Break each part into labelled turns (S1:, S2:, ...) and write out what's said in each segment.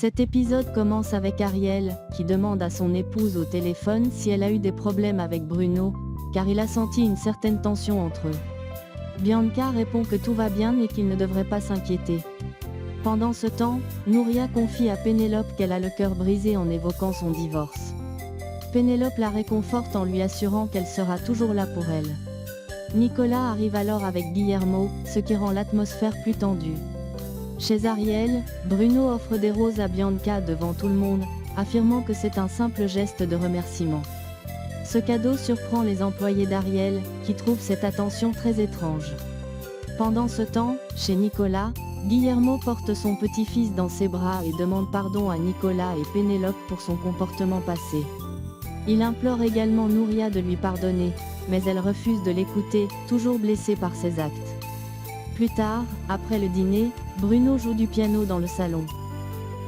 S1: Cet épisode commence avec Ariel, qui demande à son épouse au téléphone si elle a eu des problèmes avec Bruno, car il a senti une certaine tension entre eux. Bianca répond que tout va bien et qu'il ne devrait pas s'inquiéter. Pendant ce temps, Nouria confie à Pénélope qu'elle a le cœur brisé en évoquant son divorce. Pénélope la réconforte en lui assurant qu'elle sera toujours là pour elle. Nicolas arrive alors avec Guillermo, ce qui rend l'atmosphère plus tendue. Chez Ariel, Bruno offre des roses à Bianca devant tout le monde, affirmant que c'est un simple geste de remerciement. Ce cadeau surprend les employés d'Ariel, qui trouvent cette attention très étrange. Pendant ce temps, chez Nicolas, Guillermo porte son petit-fils dans ses bras et demande pardon à Nicolas et Pénélope pour son comportement passé. Il implore également Nouria de lui pardonner, mais elle refuse de l'écouter, toujours blessée par ses actes. Plus tard, après le dîner, Bruno joue du piano dans le salon.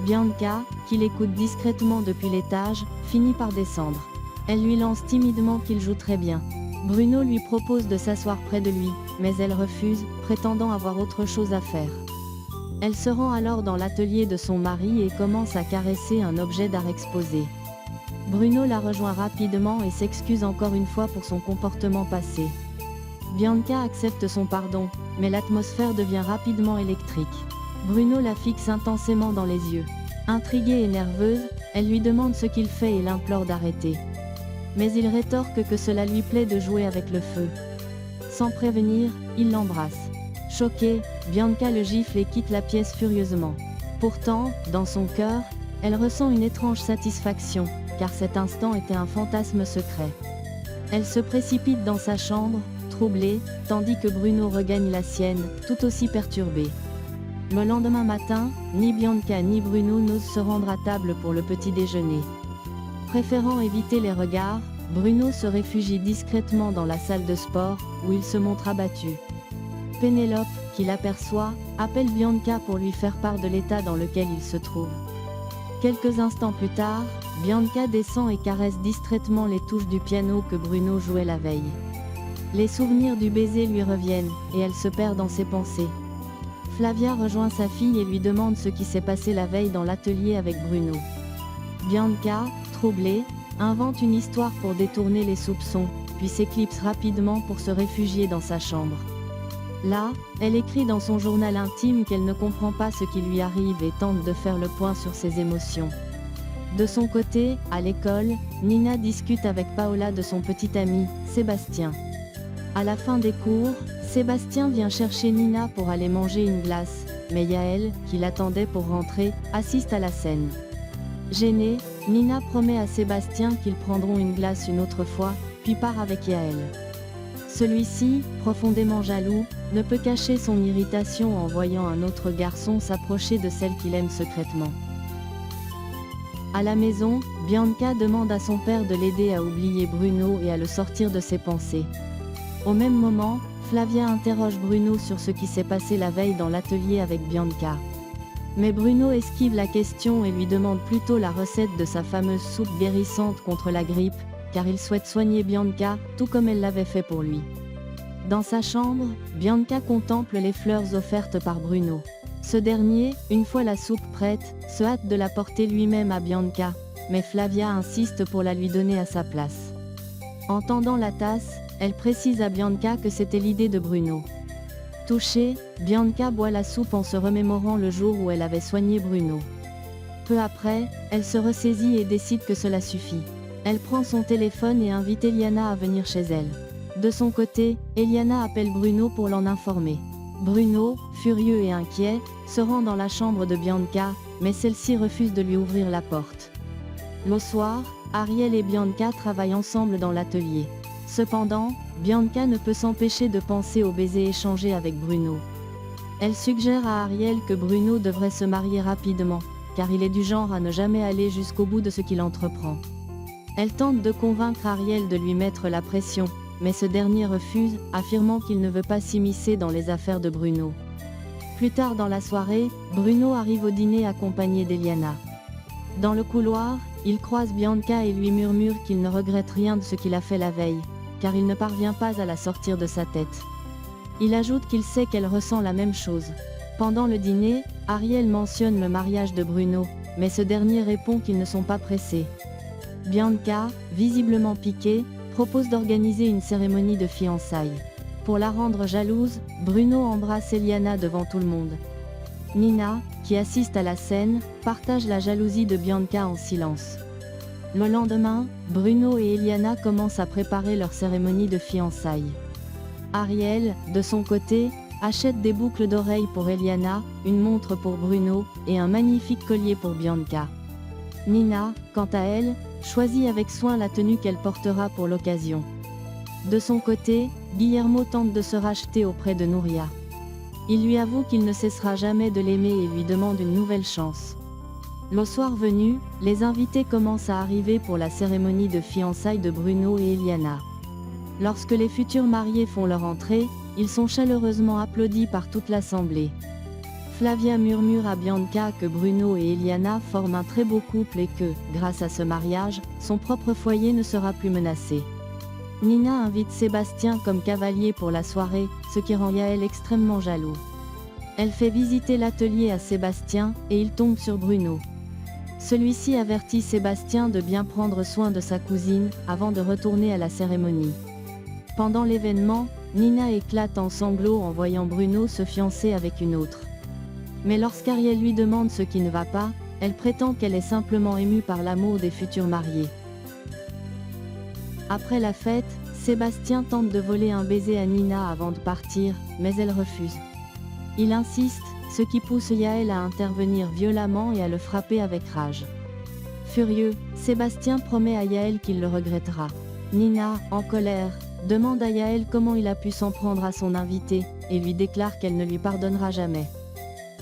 S1: Bianca, qui l'écoute discrètement depuis l'étage, finit par descendre. Elle lui lance timidement qu'il joue très bien. Bruno lui propose de s'asseoir près de lui, mais elle refuse, prétendant avoir autre chose à faire. Elle se rend alors dans l'atelier de son mari et commence à caresser un objet d'art exposé. Bruno la rejoint rapidement et s'excuse encore une fois pour son comportement passé. Bianca accepte son pardon, mais l'atmosphère devient rapidement électrique. Bruno la fixe intensément dans les yeux. Intriguée et nerveuse, elle lui demande ce qu'il fait et l'implore d'arrêter. Mais il rétorque que cela lui plaît de jouer avec le feu. Sans prévenir, il l'embrasse. Choquée, Bianca le gifle et quitte la pièce furieusement. Pourtant, dans son cœur, elle ressent une étrange satisfaction, car cet instant était un fantasme secret. Elle se précipite dans sa chambre, troublée, tandis que Bruno regagne la sienne, tout aussi perturbé. Le lendemain matin, ni Bianca ni Bruno n'osent se rendre à table pour le petit déjeuner. Préférant éviter les regards, Bruno se réfugie discrètement dans la salle de sport, où il se montre abattu. Pénélope, qui l'aperçoit, appelle Bianca pour lui faire part de l'état dans lequel il se trouve. Quelques instants plus tard, Bianca descend et caresse distraitement les touches du piano que Bruno jouait la veille. Les souvenirs du baiser lui reviennent, et elle se perd dans ses pensées. Flavia rejoint sa fille et lui demande ce qui s'est passé la veille dans l'atelier avec Bruno. Bianca, troublée, invente une histoire pour détourner les soupçons, puis s'éclipse rapidement pour se réfugier dans sa chambre. Là, elle écrit dans son journal intime qu'elle ne comprend pas ce qui lui arrive et tente de faire le point sur ses émotions. De son côté, à l'école, Nina discute avec Paola de son petit ami, Sébastien. À la fin des cours, Sébastien vient chercher Nina pour aller manger une glace, mais Yael, qui l'attendait pour rentrer, assiste à la scène. Gênée, Nina promet à Sébastien qu'ils prendront une glace une autre fois, puis part avec Yael. Celui-ci, profondément jaloux, ne peut cacher son irritation en voyant un autre garçon s'approcher de celle qu'il aime secrètement. À la maison, Bianca demande à son père de l'aider à oublier Bruno et à le sortir de ses pensées. Au même moment, Flavia interroge Bruno sur ce qui s'est passé la veille dans l'atelier avec Bianca. Mais Bruno esquive la question et lui demande plutôt la recette de sa fameuse soupe guérissante contre la grippe, car il souhaite soigner Bianca, tout comme elle l'avait fait pour lui. Dans sa chambre, Bianca contemple les fleurs offertes par Bruno. Ce dernier, une fois la soupe prête, se hâte de la porter lui-même à Bianca, mais Flavia insiste pour la lui donner à sa place. En tendant la tasse, elle précise à Bianca que c'était l'idée de Bruno. Touchée, Bianca boit la soupe en se remémorant le jour où elle avait soigné Bruno. Peu après, elle se ressaisit et décide que cela suffit. Elle prend son téléphone et invite Eliana à venir chez elle. De son côté, Eliana appelle Bruno pour l'en informer. Bruno, furieux et inquiet, se rend dans la chambre de Bianca, mais celle-ci refuse de lui ouvrir la porte. Le soir, Ariel et Bianca travaillent ensemble dans l'atelier. Cependant, Bianca ne peut s'empêcher de penser au baiser échangé avec Bruno. Elle suggère à Ariel que Bruno devrait se marier rapidement, car il est du genre à ne jamais aller jusqu'au bout de ce qu'il entreprend. Elle tente de convaincre Ariel de lui mettre la pression, mais ce dernier refuse, affirmant qu'il ne veut pas s'immiscer dans les affaires de Bruno. Plus tard dans la soirée, Bruno arrive au dîner accompagné d'Eliana. Dans le couloir, il croise Bianca et lui murmure qu'il ne regrette rien de ce qu'il a fait la veille, car il ne parvient pas à la sortir de sa tête. Il ajoute qu'il sait qu'elle ressent la même chose. Pendant le dîner, Ariel mentionne le mariage de Bruno, mais ce dernier répond qu'ils ne sont pas pressés. Bianca, visiblement piquée, propose d'organiser une cérémonie de fiançailles. Pour la rendre jalouse, Bruno embrasse Eliana devant tout le monde. Nina, qui assiste à la scène, partage la jalousie de Bianca en silence. Le lendemain, Bruno et Eliana commencent à préparer leur cérémonie de fiançailles. Ariel, de son côté, achète des boucles d'oreilles pour Eliana, une montre pour Bruno, et un magnifique collier pour Bianca. Nina, quant à elle, choisit avec soin la tenue qu'elle portera pour l'occasion. De son côté, Guillermo tente de se racheter auprès de Nuria. Il lui avoue qu'il ne cessera jamais de l'aimer et lui demande une nouvelle chance. Le soir venu, les invités commencent à arriver pour la cérémonie de fiançailles de Bruno et Eliana. Lorsque les futurs mariés font leur entrée, ils sont chaleureusement applaudis par toute l'assemblée. Flavia murmure à Bianca que Bruno et Eliana forment un très beau couple et que, grâce à ce mariage, son propre foyer ne sera plus menacé. Nina invite Sébastien comme cavalier pour la soirée, ce qui rend Yael extrêmement jaloux. Elle fait visiter l'atelier à Sébastien, et il tombe sur Bruno. Celui-ci avertit Sébastien de bien prendre soin de sa cousine, avant de retourner à la cérémonie. Pendant l'événement, Nina éclate en sanglots en voyant Bruno se fiancer avec une autre. Mais lorsqu'Ariel lui demande ce qui ne va pas, elle prétend qu'elle est simplement émue par l'amour des futurs mariés. Après la fête, Sébastien tente de voler un baiser à Nina avant de partir, mais elle refuse. Il insiste, ce qui pousse Yael à intervenir violemment et à le frapper avec rage. Furieux, Sébastien promet à Yael qu'il le regrettera. Nina, en colère, demande à Yael comment il a pu s'en prendre à son invité, et lui déclare qu'elle ne lui pardonnera jamais.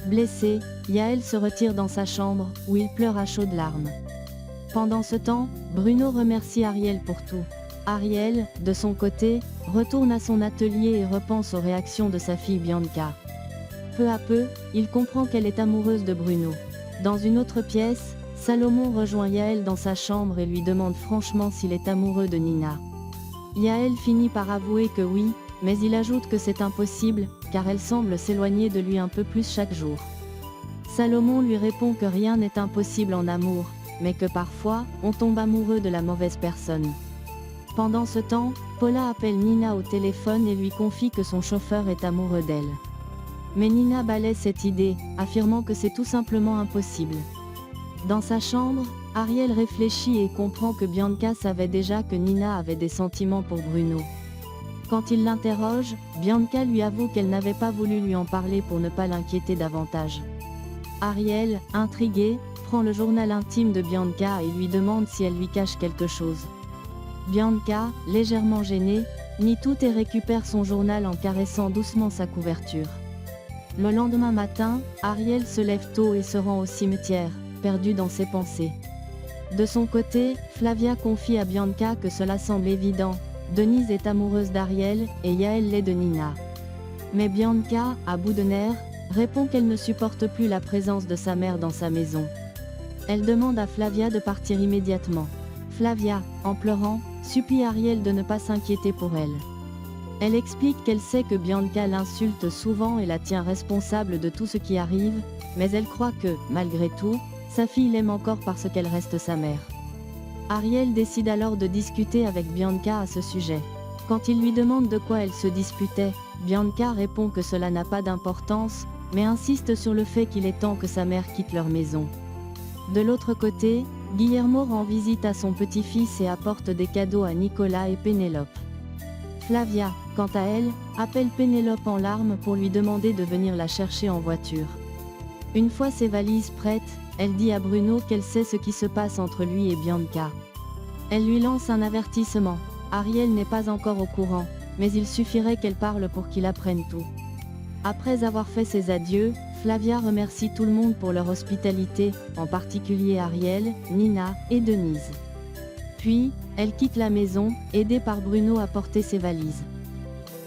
S1: Blessé, Yael se retire dans sa chambre, où il pleure à chaudes larmes. Pendant ce temps, Bruno remercie Ariel pour tout. Ariel, de son côté, retourne à son atelier et repense aux réactions de sa fille Bianca. Peu à peu, il comprend qu'elle est amoureuse de Bruno. Dans une autre pièce, Salomon rejoint Yael dans sa chambre et lui demande franchement s'il est amoureux de Nina. Yael finit par avouer que oui, mais il ajoute que c'est impossible, car elle semble s'éloigner de lui un peu plus chaque jour. Salomon lui répond que rien n'est impossible en amour, mais que parfois, on tombe amoureux de la mauvaise personne. Pendant ce temps, Paula appelle Nina au téléphone et lui confie que son chauffeur est amoureux d'elle. Mais Nina balaie cette idée, affirmant que c'est tout simplement impossible. Dans sa chambre, Ariel réfléchit et comprend que Bianca savait déjà que Nina avait des sentiments pour Bruno. Quand il l'interroge, Bianca lui avoue qu'elle n'avait pas voulu lui en parler pour ne pas l'inquiéter davantage. Ariel, intrigué, prend le journal intime de Bianca et lui demande si elle lui cache quelque chose. Bianca, légèrement gênée, nie tout et récupère son journal en caressant doucement sa couverture. Le lendemain matin, Ariel se lève tôt et se rend au cimetière, perdue dans ses pensées. De son côté, Flavia confie à Bianca que cela semble évident, Denise est amoureuse d'Ariel, et Yael l'est de Nina. Mais Bianca, à bout de nerfs, répond qu'elle ne supporte plus la présence de sa mère dans sa maison. Elle demande à Flavia de partir immédiatement. Flavia, en pleurant, supplie Ariel de ne pas s'inquiéter pour elle. Elle explique qu'elle sait que Bianca l'insulte souvent et la tient responsable de tout ce qui arrive, mais elle croit que, malgré tout, sa fille l'aime encore parce qu'elle reste sa mère. Ariel décide alors de discuter avec Bianca à ce sujet. Quand il lui demande de quoi elle se disputait, Bianca répond que cela n'a pas d'importance, mais insiste sur le fait qu'il est temps que sa mère quitte leur maison. De l'autre côté, Guillermo rend visite à son petit-fils et apporte des cadeaux à Nicolas et Pénélope. Flavia, quant à elle, appelle Pénélope en larmes pour lui demander de venir la chercher en voiture. Une fois ses valises prêtes, elle dit à Bruno qu'elle sait ce qui se passe entre lui et Bianca. Elle lui lance un avertissement. Ariel n'est pas encore au courant, mais il suffirait qu'elle parle pour qu'il apprenne tout. Après avoir fait ses adieux, Flavia remercie tout le monde pour leur hospitalité, en particulier Ariel, Nina et Denise. Puis, elle quitte la maison, aidée par Bruno à porter ses valises.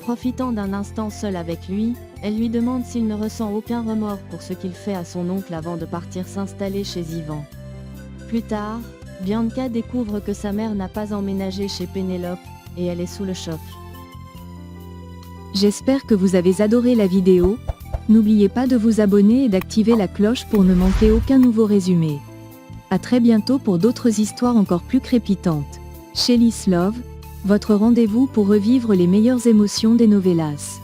S1: Profitant d'un instant seul avec lui, elle lui demande s'il ne ressent aucun remords pour ce qu'il fait à son oncle avant de partir s'installer chez Yvan. Plus tard, Bianca découvre que sa mère n'a pas emménagé chez Pénélope, et elle est sous le choc.
S2: J'espère que vous avez adoré la vidéo. N'oubliez pas de vous abonner et d'activer la cloche pour ne manquer aucun nouveau résumé. À très bientôt pour d'autres histoires encore plus crépitantes. Shelly's Love, votre rendez-vous pour revivre les meilleures émotions des novellas.